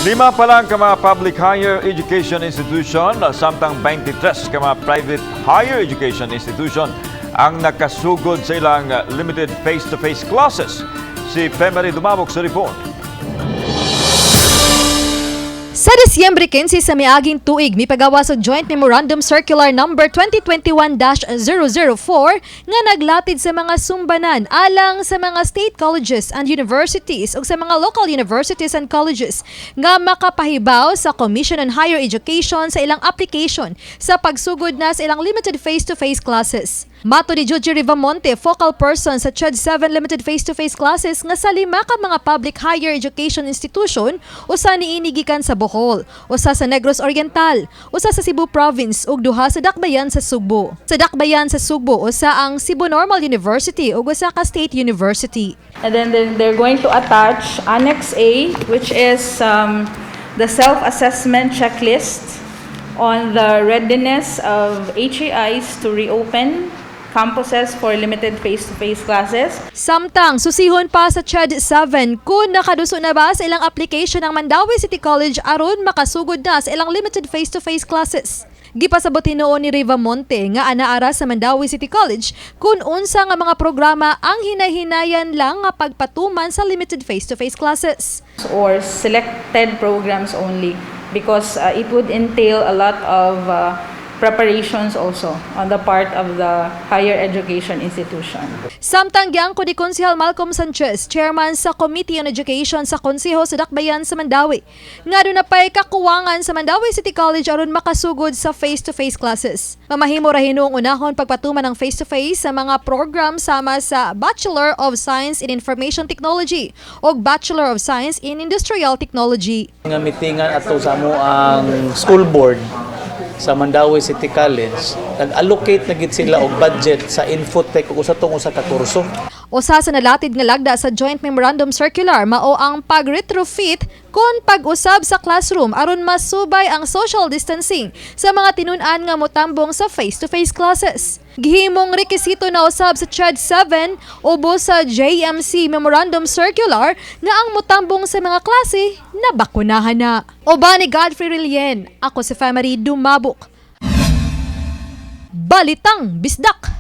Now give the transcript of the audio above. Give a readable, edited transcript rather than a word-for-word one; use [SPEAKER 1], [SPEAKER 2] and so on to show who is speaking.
[SPEAKER 1] 5 pa lang ka mga public higher education institution, samtang 23 ka mga private higher education institution ang nakasugod sa ilang limited face-to-face classes. Si Femery Dumabok sa report.
[SPEAKER 2] Sa Disyembre 15 sa miaging tuig, mipagawa sa Joint Memorandum Circular No. 2021-004 nga naglatid sa mga sumbanan alang sa mga state colleges and universities ug sa mga local universities and colleges nga makapahibaw sa Commission on Higher Education sa ilang application sa pagsugod na sa ilang limited face-to-face classes. Mato ni Judge Rivamonte, focal person sa CHED 7 limited face-to-face classes nga sa 5 ka mga public higher education institution, usa niini gikan sa Bohol, usa sa Negros Oriental, usa sa Cebu Province ug duha sa Dakbayan sa Sugbo. Sa Dakbayan sa Sugbo, usa ang Cebu Normal University ug usa ka State University.
[SPEAKER 3] And then they're going to attach Annex A, which is the self-assessment checklist on the readiness of HAIs to reopen campuses for limited face-to-face classes.
[SPEAKER 2] Samtang susihon pa sa CHED 7 kung nakaduso na ba sa ilang application ng Mandawi City College aron makasugod na sa ilang limited face-to-face classes. Gipasabot noon ni Rivamonte nga anaara sa Mandawi City College kung unsa nga mga programa ang hinay-hinayan lang nga pagpatuman sa limited face-to-face classes.
[SPEAKER 3] Or selected programs only, because it would entail a lot of preparations also on the part of the higher education institution.
[SPEAKER 2] Samtang giangko ni Konsehal Malcolm Sanchez, chairman sa Committee on Education sa Konseho sa Dakbayan sa Mandawi, nga doon na pa'y kakuwangan sa Mandawi City College aron makasugod sa face-to-face classes. Mamahimo ra hinuong unahon pagpatuman ng face-to-face sa mga program sama sa Bachelor of Science in Information Technology o Bachelor of Science in Industrial Technology.
[SPEAKER 4] Nga mitingan ato sa mo ang school board sa Mandawi City College, nag-allocate na gid sila og budget sa infotech ug usa ka kurso.
[SPEAKER 2] Usa sa nalatid nga lagda sa Joint Memorandum Circular mao ang pag-retrofit kon pag-usab sa classroom aron masubay ang social distancing sa mga tinun-an nga motambong sa face-to-face classes. Gihimong rekisito na usab sa CHED 7 ubos sa JMC Memorandum Circular nga ang motambong sa mga klase na bakunahan na. Oba ni Godfrey Rilien, ako si Femery Dumabok. Balitang Bisdak.